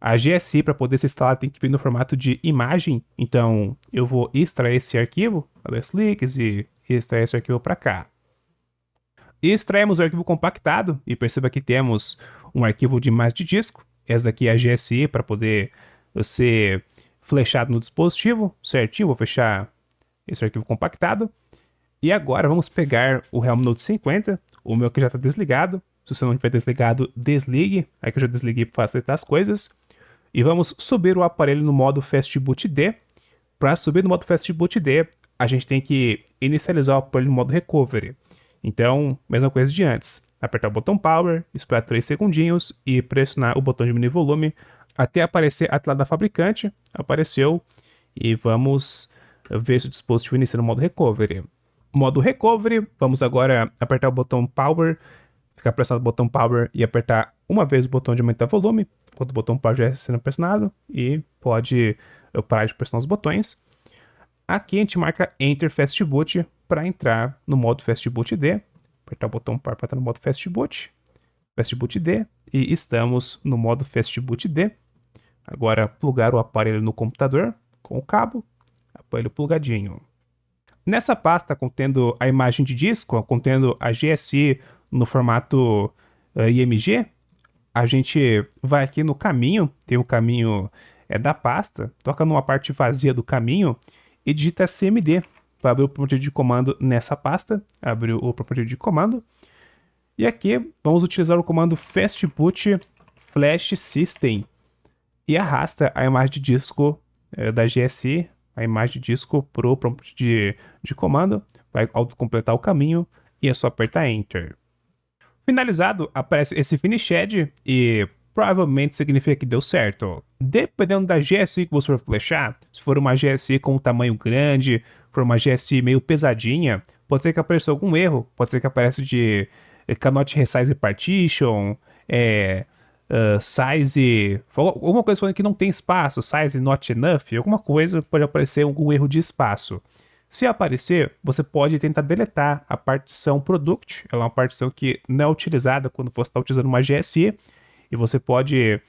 A GSI, para poder ser instalada, tem que vir no formato de imagem. Então, eu vou extrair esse arquivo, dois cliques, e extrair esse arquivo para cá. E extraímos o arquivo compactado, e perceba que temos um arquivo de imagem de disco. Essa aqui é a GSI para poder ser flechado no dispositivo, certinho. Vou fechar esse arquivo compactado. E agora vamos pegar o Realme Note 50, o meu que já está desligado. Se você não tiver desligado, desligue. Aqui eu já desliguei para facilitar as coisas. E vamos subir o aparelho no modo Fastboot D. Para subir no modo Fastboot D, a gente tem que inicializar o aparelho no modo Recovery. Então, mesma coisa de antes. Apertar o botão Power, esperar 3 segundinhos e pressionar o botão de diminuir volume até aparecer a tela da fabricante. Apareceu. E vamos ver se o dispositivo inicia no modo Recovery. Modo Recovery, vamos agora apertar o botão Power, ficar pressionado o botão Power e apertar uma vez o botão de aumentar volume, enquanto o botão Power já está sendo pressionado, e pode parar de pressionar os botões. Aqui a gente marca Enter Fast Boot para entrar no modo Fast Boot D, apertar o botão Power para entrar no modo Fast Boot D, e estamos no modo Fast Boot D. Agora plugar o aparelho no computador com o cabo, aparelho plugadinho. Nessa pasta contendo a imagem de disco, contendo a GSI no formato IMG, a gente vai aqui no caminho, tem o caminho da pasta, toca numa parte vazia do caminho e digita CMD para abrir o proprietário de comando nessa pasta, abrir o proprietário de comando. E aqui vamos utilizar o comando fastboot flash system e arrasta a imagem de disco da GSI, a imagem de disco para o prompt de comando, vai autocompletar o caminho e é só apertar Enter. Finalizado, aparece esse finished e provavelmente significa que deu certo. Dependendo da GSI que você for flechar, se for uma GSI com um tamanho grande, for uma GSI meio pesadinha, pode ser que apareça algum erro, pode ser que apareça de cannot resize partition, size, alguma coisa falando que não tem espaço, size not enough, alguma coisa, pode aparecer algum erro de espaço. Se aparecer, você pode tentar deletar a partição product, ela é uma partição que não é utilizada quando você está utilizando uma GSI, e você pode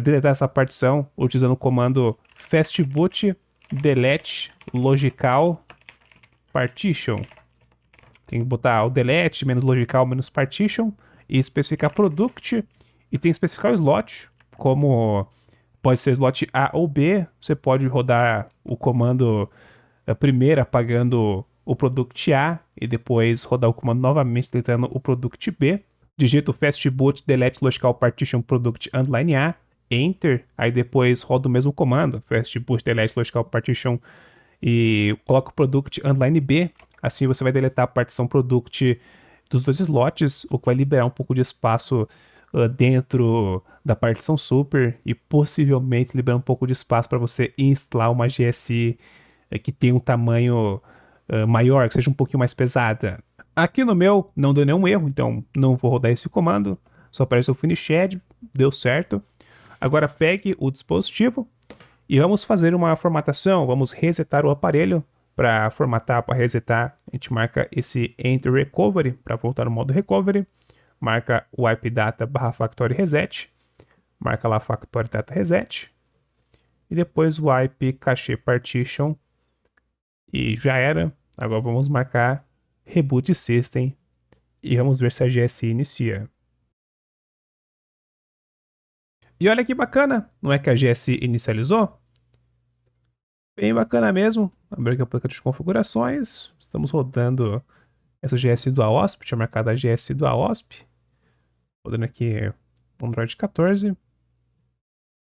deletar essa partição utilizando o comando fastboot delete logical partition. Tem que botar o delete menos logical menos partition e especificar product, e tem que especificar o slot, como pode ser slot A ou B. Você pode rodar o comando primeiro apagando o product A e depois rodar o comando novamente deletando o product B. Digita o fastboot delete logical partition product underline A, Enter, aí depois roda o mesmo comando, fastboot delete logical partition, e coloca o product underline B. Assim você vai deletar a partição product dos dois slots, o que vai liberar um pouco de espaço dentro da partição super e possivelmente liberar um pouco de espaço para você instalar uma GSI que tem um tamanho maior, que seja um pouquinho mais pesada. Aqui no meu não deu nenhum erro, então não vou rodar esse comando, só apareceu o finished, deu certo. Agora pegue o dispositivo e vamos fazer uma formatação, vamos resetar o aparelho. Para formatar, para resetar, a gente marca esse Enter Recovery para voltar no modo Recovery, marca wipe data /factory reset, marca lá factory data reset, e depois wipe cache partition, e já era. Agora vamos marcar reboot system e vamos ver se a GSI inicia. E olha que bacana, não é que a GSI inicializou? Bem bacana mesmo. Abrir aqui o aplicativo de configurações. Estamos rodando essa GSI do AOSP. Tinha marcado a GSI do AOSP. Rodando aqui Android 14.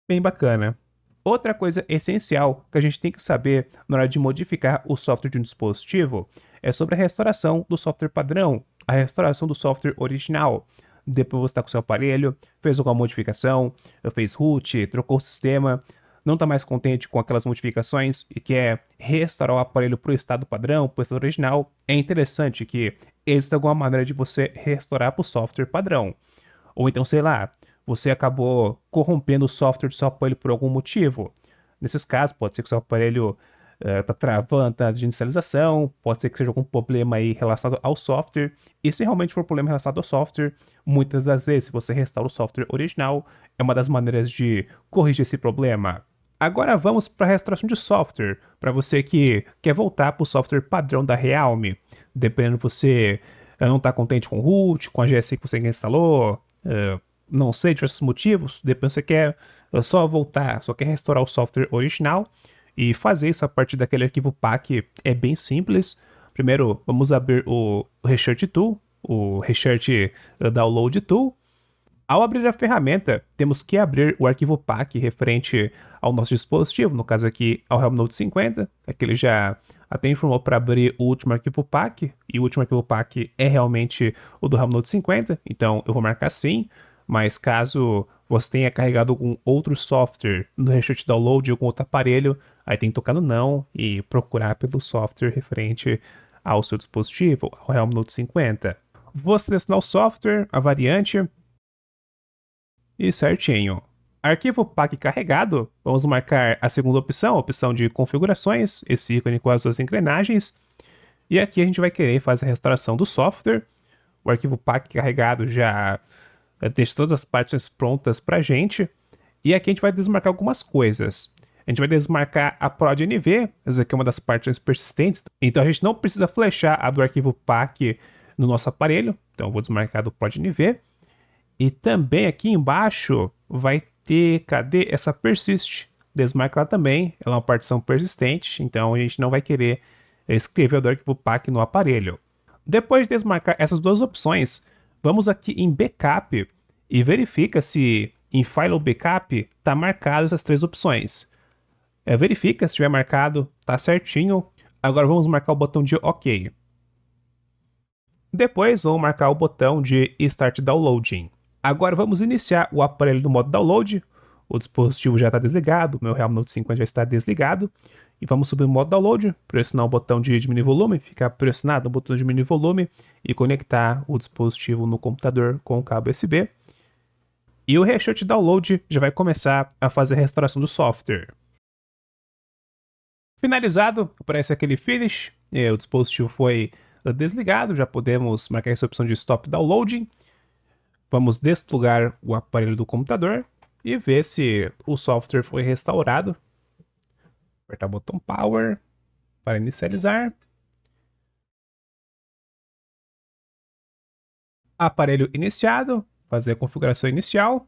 Bem bacana. Outra coisa essencial que a gente tem que saber na hora de modificar o software de um dispositivo é sobre a restauração do software padrão, a restauração do software original. Depois você está com o seu aparelho, fez alguma modificação, fez root, trocou o sistema, não está mais contente com aquelas modificações e quer restaurar o aparelho para o estado padrão, para o estado original, é interessante que exista alguma maneira de você restaurar para o software padrão. Ou então, sei lá, você acabou corrompendo o software do seu aparelho por algum motivo. Nesses casos, pode ser que o seu aparelho está travando a inicialização, pode ser que seja algum problema aí relacionado ao software. E se realmente for problema relacionado ao software, muitas das vezes, se você restaura o software original, é uma das maneiras de corrigir esse problema. Agora vamos para a restauração de software, para você que quer voltar para o software padrão da Realme. Dependendo se você não está contente com o root, com a GSI que você instalou, não sei, diversos motivos, depois você quer só voltar, só quer restaurar o software original e fazer isso a partir daquele arquivo PAC é bem simples. Primeiro, vamos abrir o Restart Tool, o Restart Download Tool. Ao abrir a ferramenta, temos que abrir o arquivo PAC referente ao nosso dispositivo, no caso aqui ao Realme Note 50, aqui ele já até informou para abrir o último arquivo PAC, e o último arquivo PAC é realmente o do Realme Note 50, então eu vou marcar sim, mas caso você tenha carregado algum outro software no Restart Download de algum outro aparelho, aí tem que tocar no não e procurar pelo software referente ao seu dispositivo, ao Realme Note 50. Vou selecionar o software, a variante e certinho. Arquivo PAC carregado, vamos marcar a segunda opção, a opção de configurações, esse ícone com as duas engrenagens. E aqui a gente vai querer fazer a restauração do software. O arquivo PAC carregado já deixa todas as partes prontas para a gente. E aqui a gente vai desmarcar algumas coisas. A gente vai desmarcar a ProdNV, essa aqui é uma das partes persistentes. Então a gente não precisa flechar a do arquivo PAC no nosso aparelho. Então eu vou desmarcar do ProdNV. E também aqui embaixo vai ter, cadê essa persist? Desmarcar também, ela é uma partição persistente, então a gente não vai querer escrever o do arquivo PAC no aparelho. Depois de desmarcar essas duas opções, vamos aqui em Backup e verifica se em File Backup está marcado essas três opções. Verifica se estiver marcado, tá certinho. Agora vamos marcar o botão de OK. Depois vou marcar o botão de Start Downloading. Agora vamos iniciar o aparelho no modo download. O dispositivo já está desligado, meu Realme Note 50 já está desligado. E vamos subir no modo download, pressionar o botão de diminuir volume, ficar pressionado no botão de diminuir volume e conectar o dispositivo no computador com o cabo USB. E o Reshut Download já vai começar a fazer a restauração do software. Finalizado, aparece aquele Finish, o dispositivo foi desligado, já podemos marcar essa opção de Stop Downloading. Vamos desplugar o aparelho do computador e ver se o software foi restaurado. Apertar o botão Power para inicializar. Aparelho iniciado, fazer a configuração inicial.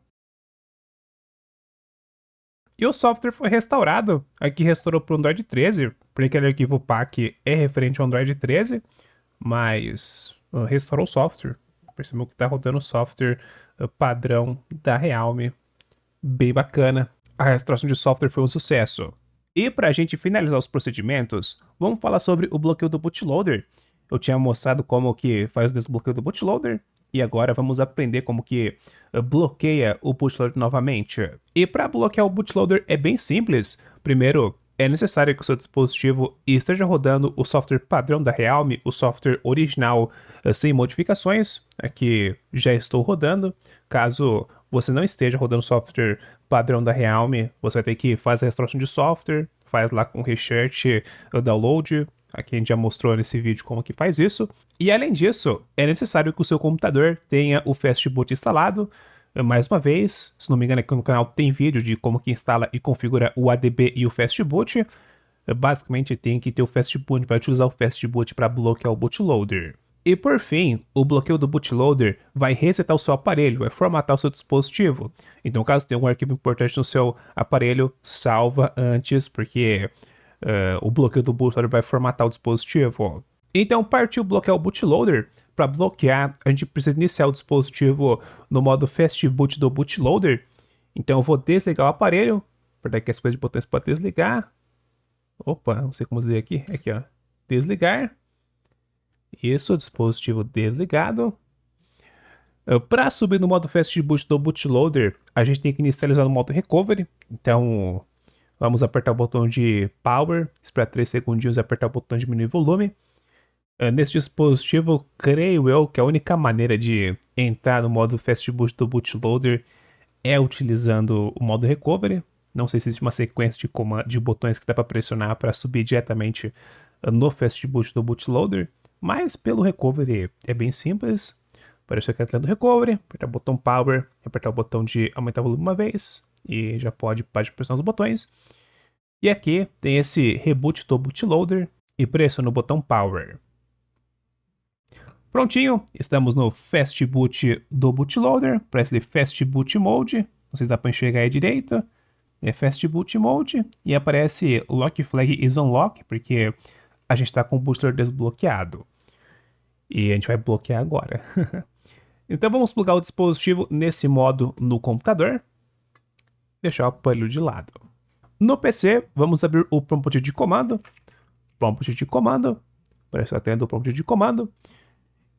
E o software foi restaurado. Aqui restaurou para o Android 13, porque aquele arquivo PAC é referente ao Android 13, mas restaurou o software. Percebeu que está rodando o software padrão da Realme. Bem bacana. A restauração de software foi um sucesso. E para a gente finalizar os procedimentos, vamos falar sobre o bloqueio do bootloader. Eu tinha mostrado como que faz o desbloqueio do bootloader. E agora vamos aprender como que bloqueia o bootloader novamente. E para bloquear o bootloader é bem simples. Primeiro, é necessário que o seu dispositivo esteja rodando o software padrão da Realme, o software original sem modificações. Aqui já estou rodando. Caso você não esteja rodando o software padrão da Realme, você vai ter que fazer a restauração de software, faz lá com o Reshut Download. Aqui a gente já mostrou nesse vídeo como que faz isso. E além disso, é necessário que o seu computador tenha o Fastboot instalado. Mais uma vez, se não me engano aqui no canal tem vídeo de como que instala e configura o ADB e o Fastboot. Basicamente tem que ter o Fastboot, vai utilizar o Fastboot para bloquear o bootloader. E por fim, o bloqueio do bootloader vai resetar o seu aparelho, vai formatar o seu dispositivo. Então caso tenha algum arquivo importante no seu aparelho, salva antes, porque o bloqueio do bootloader vai formatar o dispositivo. Então partiu bloquear o bootloader. Para bloquear, a gente precisa iniciar o dispositivo no modo Fastboot do bootloader. Então eu vou desligar o aparelho. Apertar aqui as coisas de botões para desligar. Opa, não sei como desligar aqui. Aqui ó, desligar. Isso, dispositivo desligado. Para subir no modo Fastboot do bootloader, a gente tem que inicializar no modo Recovery. Então vamos apertar o botão de Power, esperar 3 segundinhos e apertar o botão de diminuir volume. Nesse dispositivo, creio eu que a única maneira de entrar no modo Fastboot do bootloader é utilizando o modo Recovery. Não sei se existe uma sequência de botões que dá para pressionar para subir diretamente no Fastboot do bootloader, mas pelo Recovery é bem simples. Aparece aqui entrando no Recovery, apertar o botão Power, apertar o botão de aumentar o volume uma vez e já pode parar de pressionar os botões. E aqui tem esse Reboot do bootloader e pressiono o botão Power. Prontinho, estamos no Fastboot do bootloader, parece de Fastboot Mode, não sei se dá para enxergar aí à direita, é Fastboot Mode, e aparece Lock Flag is Unlock, porque a gente está com o bootloader desbloqueado. E a gente vai bloquear agora. Então vamos plugar o dispositivo nesse modo no computador, deixar o aparelho de lado. No PC, vamos abrir o prompt de comando, parece até do prompt de comando,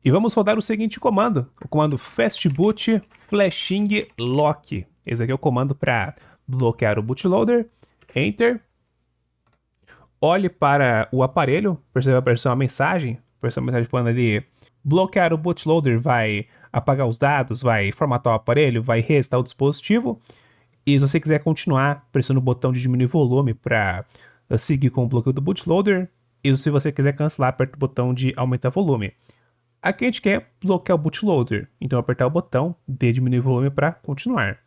e vamos rodar o seguinte comando, o comando Fastboot Flashing Lock. Esse aqui é o comando para bloquear o bootloader. Enter. Olhe para o aparelho, perceba aparecer uma mensagem apareceu uma mensagem falando ali, bloquear o bootloader vai apagar os dados, vai formatar o aparelho, vai restar o dispositivo. E se você quiser continuar, pressiona o botão de diminuir volume para seguir com o bloqueio do bootloader. E se você quiser cancelar, aperta o botão de aumentar volume. Aqui a gente quer bloquear o bootloader, então apertar o botão de diminuir volume para continuar.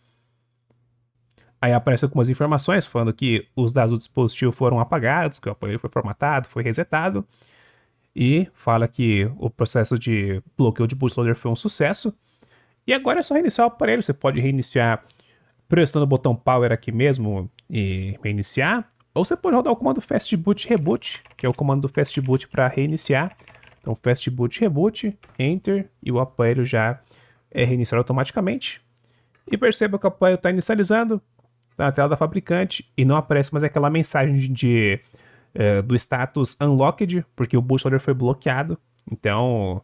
Aí aparecem algumas informações falando que os dados do dispositivo foram apagados, que o aparelho foi formatado, foi resetado. E fala que o processo de bloqueio de bootloader foi um sucesso. E agora é só reiniciar o aparelho. Você pode reiniciar pressionando o botão Power aqui mesmo e reiniciar. Ou você pode rodar o comando fastboot reboot, que é o comando do fastboot para reiniciar. Então fastboot reboot, Enter, e o aparelho já é reiniciado automaticamente. E perceba que o aparelho está inicializando na tela da fabricante e não aparece mais aquela mensagem do status unlocked, porque o bootloader foi bloqueado. Então,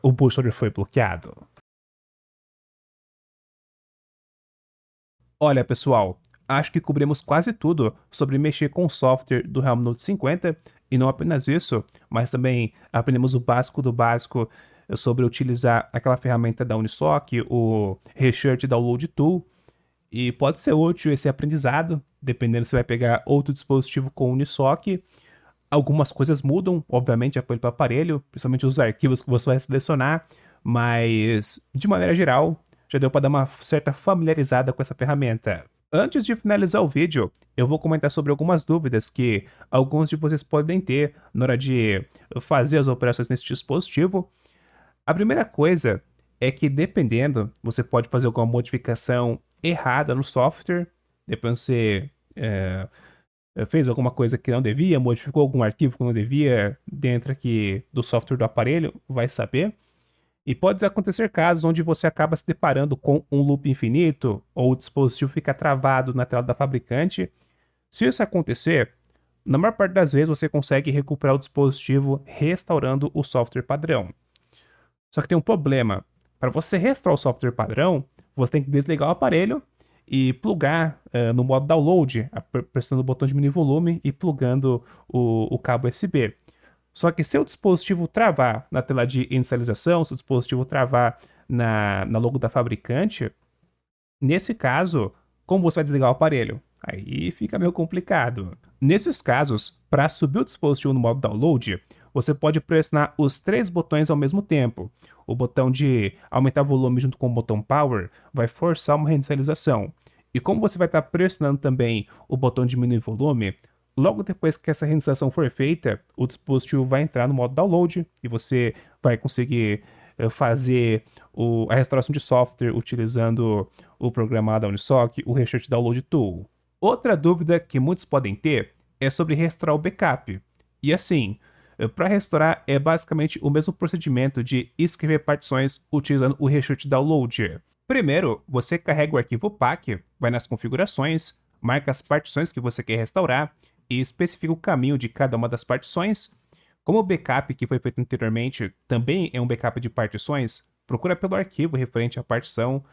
o bootloader foi bloqueado. Olha, pessoal, acho que cobrimos quase tudo sobre mexer com o software do Realme Note 50, e não apenas isso, mas também aprendemos o básico do básico sobre utilizar aquela ferramenta da Unisoc, o Research Download Tool, e pode ser útil esse aprendizado, dependendo se vai pegar outro dispositivo com Unisoc. Algumas coisas mudam, obviamente, aparelho para aparelho, principalmente os arquivos que você vai selecionar, mas, de maneira geral, já deu para dar uma certa familiarizada com essa ferramenta. Antes de finalizar o vídeo, eu vou comentar sobre algumas dúvidas que alguns de vocês podem ter na hora de fazer as operações nesse dispositivo. A primeira coisa é que, dependendo, você pode fazer alguma modificação errada no software, depois você fez alguma coisa que não devia, modificou algum arquivo que não devia dentro aqui do software do aparelho, vai saber. E pode acontecer casos onde você acaba se deparando com um loop infinito ou o dispositivo fica travado na tela da fabricante. Se isso acontecer, na maior parte das vezes você consegue recuperar o dispositivo restaurando o software padrão. Só que tem um problema. Para você restaurar o software padrão, você tem que desligar o aparelho e plugar no modo download, pressionando o botão de diminuir volume e plugando o cabo USB. Só que se o dispositivo travar na tela de inicialização, se o dispositivo travar na logo da fabricante, nesse caso, como você vai desligar o aparelho? Aí fica meio complicado. Nesses casos, para subir o dispositivo no modo download, você pode pressionar os 3 botões ao mesmo tempo. O botão de aumentar o volume junto com o botão Power vai forçar uma reinicialização. E como você vai estar pressionando também o botão de diminuir volume, logo depois que essa reinicialização for feita, o dispositivo vai entrar no modo download e você vai conseguir fazer a restauração de software utilizando o programa da Unisoc, o Research Download Tool. Outra dúvida que muitos podem ter é sobre restaurar o backup. E assim, para restaurar é basicamente o mesmo procedimento de escrever partições utilizando o Research Download. Primeiro, você carrega o arquivo PAC, vai nas configurações, marca as partições que você quer restaurar e especifica o caminho de cada uma das partições. Como o backup que foi feito anteriormente também é um backup de partições, procura pelo arquivo referente à partição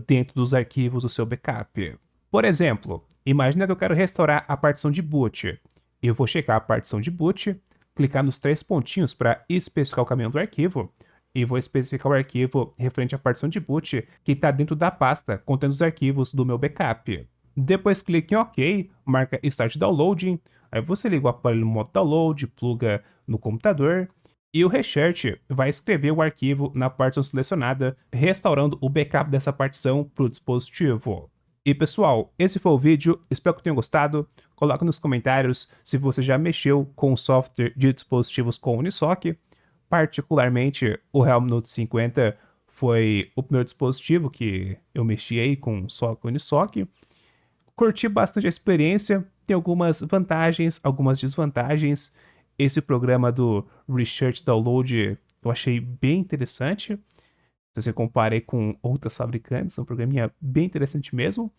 dentro dos arquivos do seu backup. Por exemplo, imagina que eu quero restaurar a partição de boot. Eu vou checar a partição de boot, clicar nos 3 pontinhos para especificar o caminho do arquivo, e vou especificar o arquivo referente à partição de boot que está dentro da pasta contendo os arquivos do meu backup. Depois clique em OK, marca Start Downloading, aí você liga o aparelho no modo download, pluga no computador, e o Research vai escrever o arquivo na partição selecionada, restaurando o backup dessa partição para o dispositivo. E pessoal, esse foi o vídeo, espero que tenham gostado. Coloque nos comentários se você já mexeu com o software de dispositivos com Unisoc. Particularmente, o Realme Note 50 foi o primeiro dispositivo que eu mexi aí só com Unisoc. Curti bastante a experiência, tem algumas vantagens, algumas desvantagens. Esse programa do Research Download eu achei bem interessante. Se você compara aí com outras fabricantes, é um programinha bem interessante mesmo.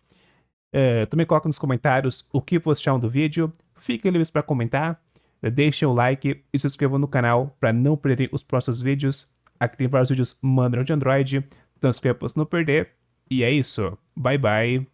Também coloca nos comentários o que vocês acham do vídeo. Fiquem livres para comentar. Deixem o like e se inscrevam no canal para não perderem os próximos vídeos. Aqui tem vários vídeos manual de Android, então inscreva para não perder. E é isso. Bye bye.